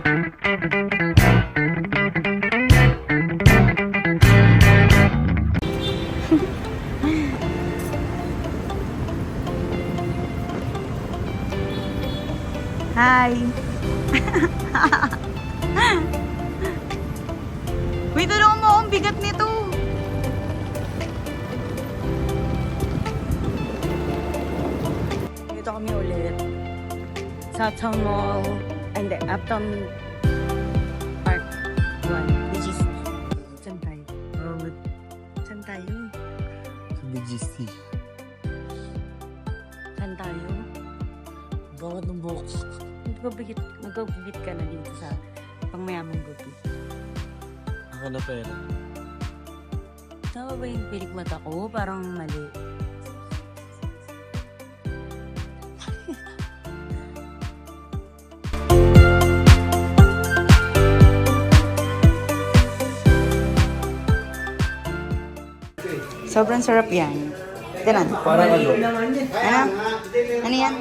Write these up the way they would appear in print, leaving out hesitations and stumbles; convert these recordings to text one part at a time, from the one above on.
Hi! Wait, tulungan mo akong bigat nito. Dito kami ulit. Sa Uptown Mall. And the Uptown Park 1. BGC. Saan tayo? Saan tayo? Sa BGC. Saan tayo? Bakit ng box? Nagkabigit ka na dito sa pangmayamang gupi. Ako na pera. Tama ba yung pilik mata ko? Parang mali. Sobrang sarap yan. Tignan. Parang ano? Ano? Ano yan?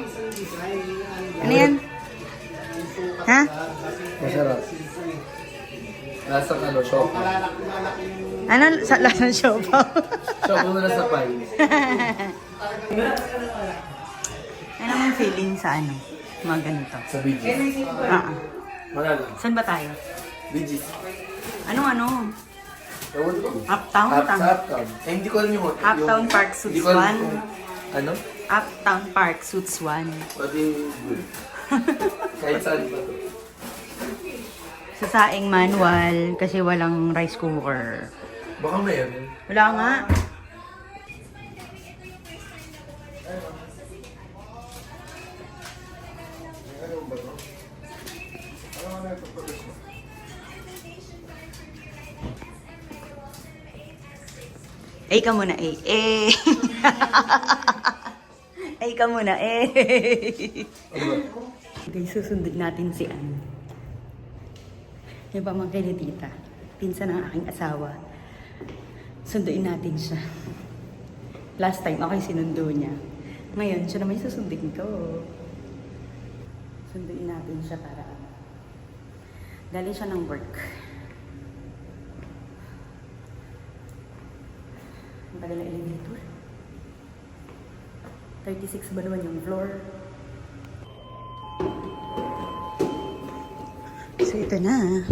Ano yan? Ha? Masarap. Lasang ano, siopaw. Ano? Sa lasang siopaw? Siopaw na nasa pie. Ano ang feeling sa ano? Mga ganito. Sa BGC. Manalo. Saan ba tayo? BGC. Ano? Ewan ko. Uptown? Uptown. Eh, hindi ko alam yung... Uptown Park Hindi Suits ko alam 1. kung... Ano? Uptown Park Suits 1. Pwede good. Kahit saan ba ito? Sa saing manual kasi walang rice cooker. Baka mayroon. Wala nga. Ay ka muna eh. Ay ka muna Guys, susundin natin si Ann. Yung pamangkin ni tita. Pinsan ng aking asawa. Sunduin natin siya. Last time ako yung sinundo niya. Ngayon, siya naman yung susundin ko. Sunduin natin siya para galing siya ng work. Ang tagal na elevator. 36 ba naman yung floor? So ito na.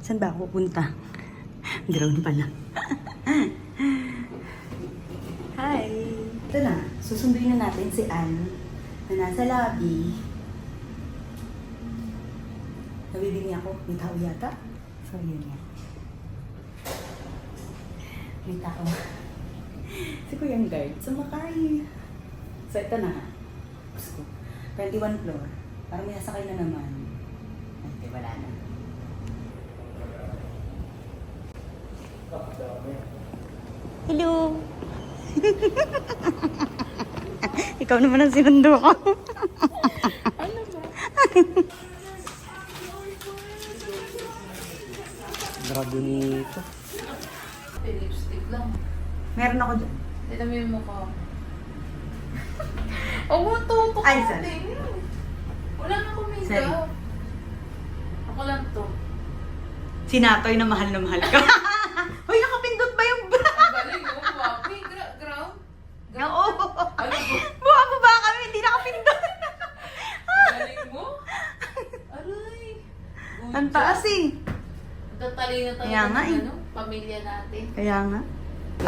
Saan ba ako pupunta? Ground pala. Hi! Ito na. Susunduin na natin si Ann na nasa lobby. Nabibigyan ako. May tao yata. So yun yan. May tao. Si Kuyang Guard. Sumakay. So ito na. 21 floor. Parang may nasakay na naman. Ay, wala na. Hello! Ikaw naman ang sinundo ko. Ano ba? Grabe nito. Lipstick lang. Meron ako dyan. Tignan mo yung mukha. Oh, tutok Ay, ko sorry. din. Wala na akong Sorry. makeup. Ako lang to. Sinatoy na mahal ka. Hoy, nakapindot ba yung Ang galing mo, wapi. Ground? Oo. Ano ba? Buha mo ba kami? Hindi nakapindot. Galing mo? Aray. Ang taas eh. Tatalino tayo Kaya nga eh. ano, pamilya natin. Kaya nga.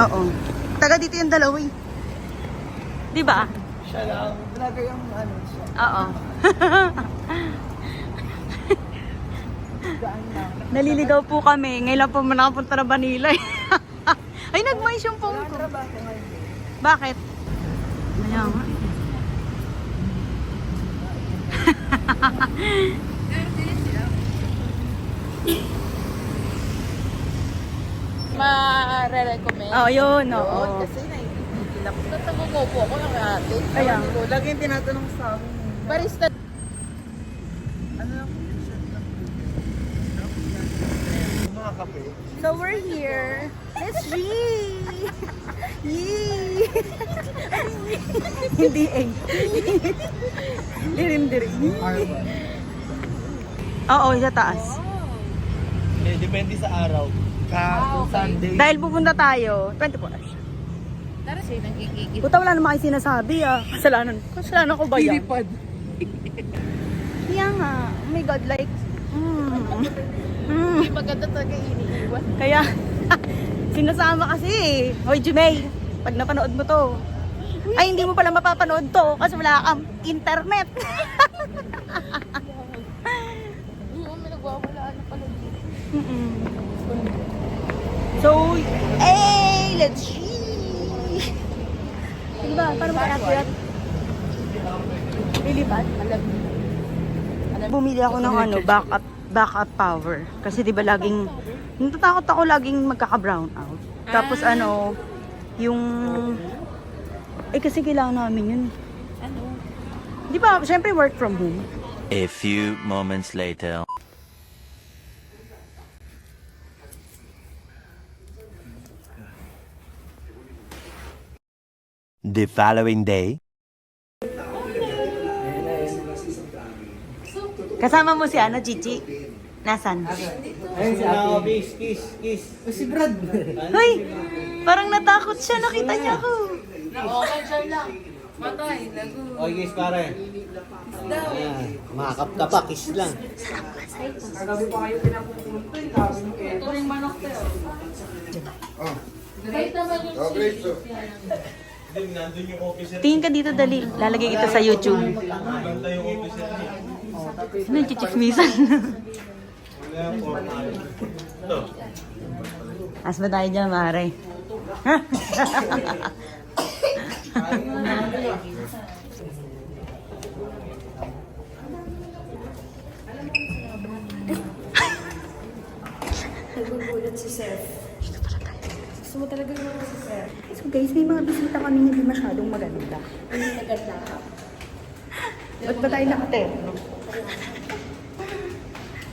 Oo. Taga dito yung dalawa eh. Di ba? Siya lang. Talaga yung ano siya. Oo. Naliligaw po kami. Ngayon lang po nakapunta na Manila eh. Ay, nag-mais yung phone ko. Bakit? Kaya nga. Ma-recommend? Oo, yun. Oo. Kasi naiintindihan ko. Natamumopo ako ng ate. Kaya. Lagi yung tinatanong sa amin. Barista. Ano lang? Mga kape. So we're here. Let's G! Yee! Hindi eh. Dirim-dirim. Oo, sa taas. Eh, depende sa araw. Kung Sunday. Dahil pupunta tayo, 24 hours. Tara siya nagkikikip. Puta, wala naman kayo sinasabi ah. Kasalanan ko ba yan? Kaya nga, oh my God, like, Hindi maganda talaga iniiwan. Kaya, sinasama kasi eh. Hoy, Jumay, pag napanood mo to, ay hindi mo pala mapapanood to kasi wala kang internet. Oo, may nagwawalaan na pala dito. So, hey, let's see. Ano ba? Paano ba kaya? Lilipat? Bumili ako ng ano, backup power. Kasi di ba laging, natatakot ako laging magkaka-brown out. Tapos ano, yung, kasi kailangan namin yun. Ano? Di ba, syempre work from home. A few moments later. The following day. Kasama mo si ano, Chichi? Nasan? Ayun si Ate. Kiss. Si Brad. Hoy, parang natakot siya, nakita niya ako. Okay siya lang. Matay, lagu. Oy, kiss pare. Ayan. Makakap ka pa, kiss lang. Ito rin manok tayo. Kahit naman yung Tingin ka dito, dali. Lalagay kita sa YouTube. Sino yung chichikmisan? As ba tayo dyan, Mare? Nagugulat si Seth. Gusto mo talaga naman si Seth. So guys, may mga bisita kami hindi masyadong maganda. Hindi naganda ka. Ba't ba tayo nakaterno?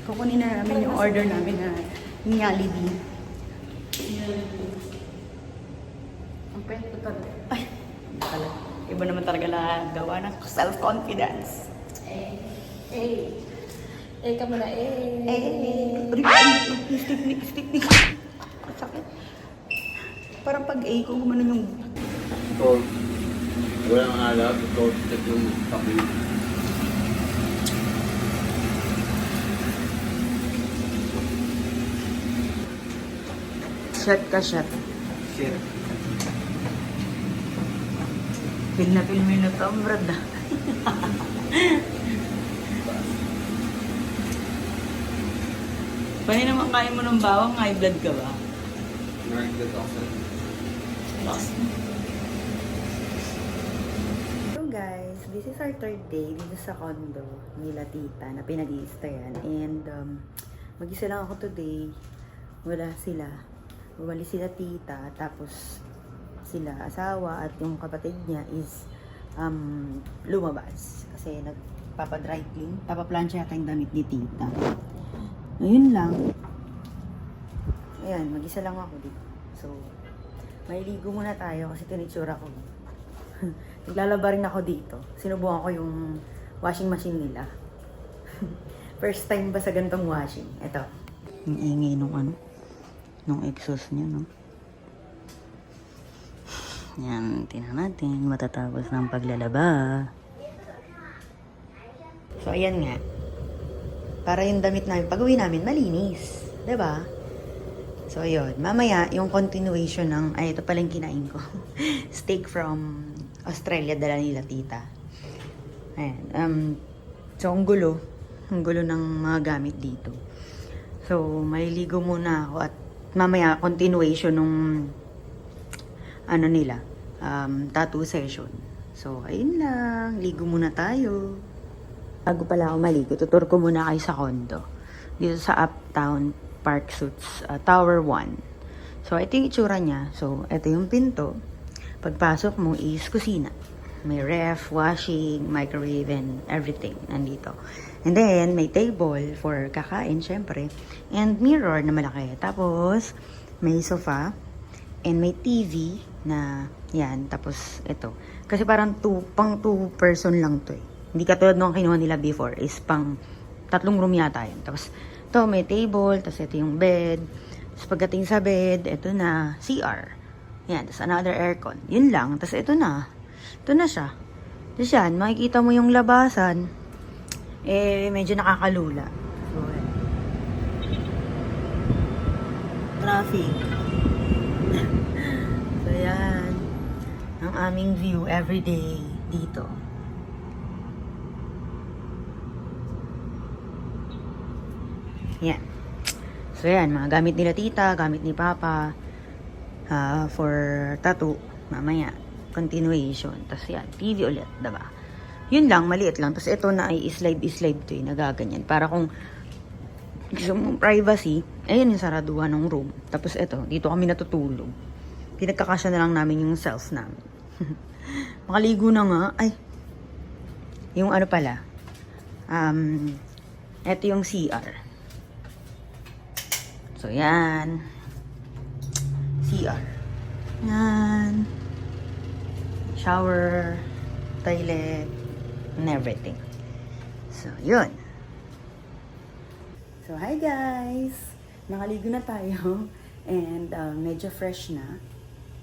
Kukunin na namin yung order namin na Jollibee. Ang pwede pa rin. Ay, pala. Iba naman talaga na gawa ng self-confidence. Ka muna, Stick. Sakit. Parang pag A ko, gumanon yung... Ito, walang alab. Ito, yung kape. Shot ka, shot. Shit. Feel na mo yung natambrad na. Paano naman kain mo ng bawang? High blood ka ba? Nerd ako. So guys, this is our third day dito sa condo nila tita na pinag-i-stayan. And mag-isa lang ako today. Wala sila. Bumali sila tita. Tapos sila asawa at yung kapatid niya is lumabas. Kasi nagpapadry clean. Papaplansya yata yung damit ni tita. Ayun lang. Ayan, mag-isa lang ako dito. So, may ligo muna tayo kasi tinitsura ko. Naglalaba rin ako dito. Sinubukan ko yung washing machine nila. First time ba sa gantong washing? Ito. Yung ingay nung ano, nung exhaust niya, no? Yan, tingnan natin. Matatapos ng paglalaba. So, ayan nga. Para yung damit namin, pag-uwi namin, malinis. 'Di ba? So, ayun. Mamaya, yung continuation ng, ay, ito pala yung kinain ko. Steak from Australia, dala nila tita. Ayan. So, ang gulo. Ang gulo ng mga gamit dito. So, maliligo muna ako at mamaya, continuation nung ano nila, tattoo session. So, ayun lang. Ligo muna tayo. Bago pala ako maligo, tutur ko muna kayo sa condo. Dito sa Uptown Park Suites, Tower 1. So, ito yung itsura niya. So, ito yung pinto. Pagpasok mo is kusina. May ref, washing, microwave, and everything nandito. And then, may table for kakain, syempre. And mirror na malaki. Tapos, may sofa. And may TV na, yan. Tapos, ito. Kasi parang pang two person lang to eh. Hindi katulad nung kinuha nila before is pang Tatlong room yata yun. Tapos, ito may table, tapos ito yung bed. Tapos pagdating sa bed, ito na, CR. Yan, tapos another aircon. Yun lang, tapos ito na. Ito na siya. Tapos yan, makikita mo yung labasan. Medyo nakakalula. So, yan. Traffic. So, yan. Ang aming view everyday dito. Yan. So, yan. Mga gamit nila tita, gamit ni papa. For tattoo. Mamaya. Continuation. Tapos yan. TV ulit. Diba? Yun lang. Maliit lang. Tapos ito na ay slide to. Nagaganyan. Para kung gusto mong privacy, ayun yung saraduhan ng room. Tapos ito. Dito kami natutulog. Pinagkakasya na lang namin yung self namin. Makaligo na nga. Ay. Yung ano pala. Ito yung CR. So, yan. CR. Yan. Shower. Toilet. And everything. So, yun. So, hi guys! Nakaligo na tayo. And medyo fresh na.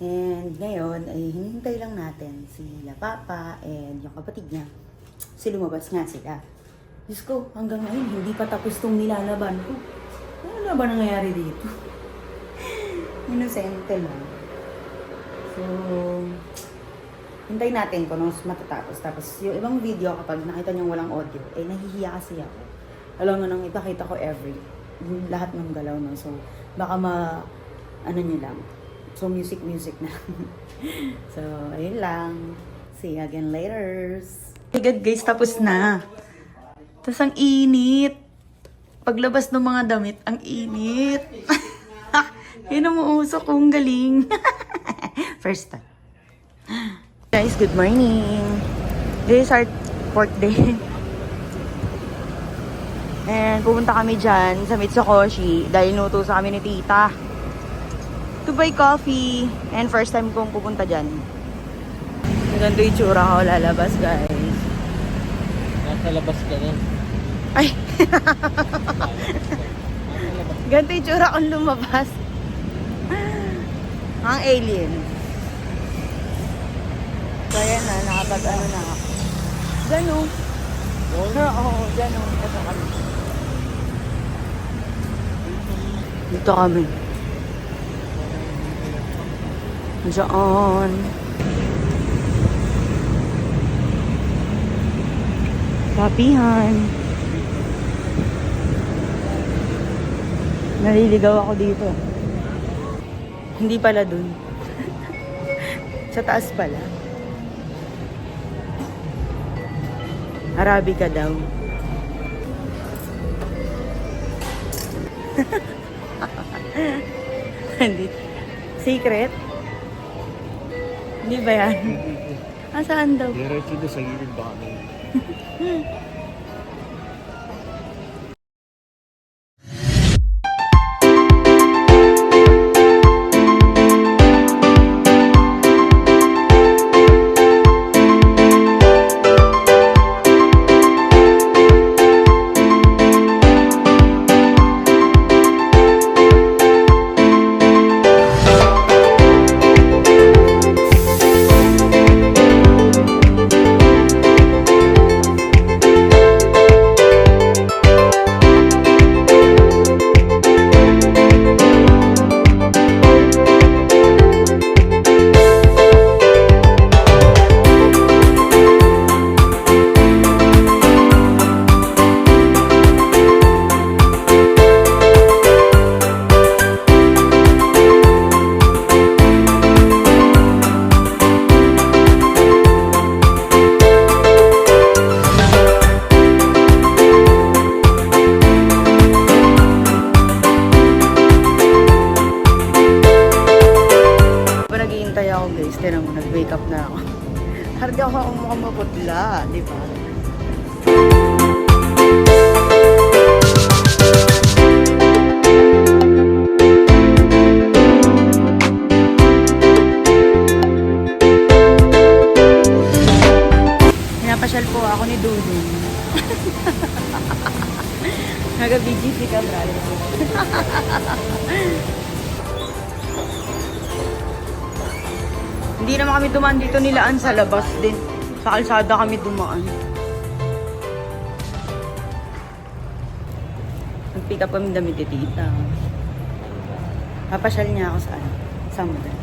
And ngayon, ay hinihintay lang natin sila Papa and yung kapatid niya. Kasi lumabas nga sila. Diyos ko, hanggang ngayon, hindi pa tapos tong nilalaban ko. Ano ba nangyayari dito? Inosente lang. So, hintayin natin kung ano matatapos. Tapos, yung ibang video, kapag nakita nyo walang audio, nahihiya kasi ako. Alam nga nang ipakita ko lahat ng galaw no. So, baka ano nyo lang. So, music na. So, ayun lang. See you again later. Hey God, guys, tapos na. Tapos ang init. Paglabas ng mga damit, ang init. Yun ang muusok kong galing. First time. Guys, good morning. This is our 4th day. And pupunta kami dyan sa Mitsukoshi dahil nuto sa kami ni tita to buy coffee. And first time kong pupunta dyan. Ganito yung tsura ko lalabas, guys. Nasa labas ka na. Ay! Ganito yung tsura kong lumabas. Ang alien. So, ayan na, nakapag-ano na ako. Gano'n. Oo, gano'n. Ito kami. Dito kami. Diyan. Kapihan. Naliligaw ako dito. Hindi pala dun. Sa taas pala. Arabica daw. Hindi. Secret? Hindi ba yan? Saan daw? Diretso doon sa gilid ba kami? Nag-wake up na ako. Harga ako mukhang maputla, di ba? Pinapasyal po ako ni Dudong. BGC ka, Bral. Hindi naman kami dumaan dito nilaan sa labas din. Sa kalsada kami dumaan. Nag-pick up kami damit ni tita. Papasyal niya ako sa Samudra.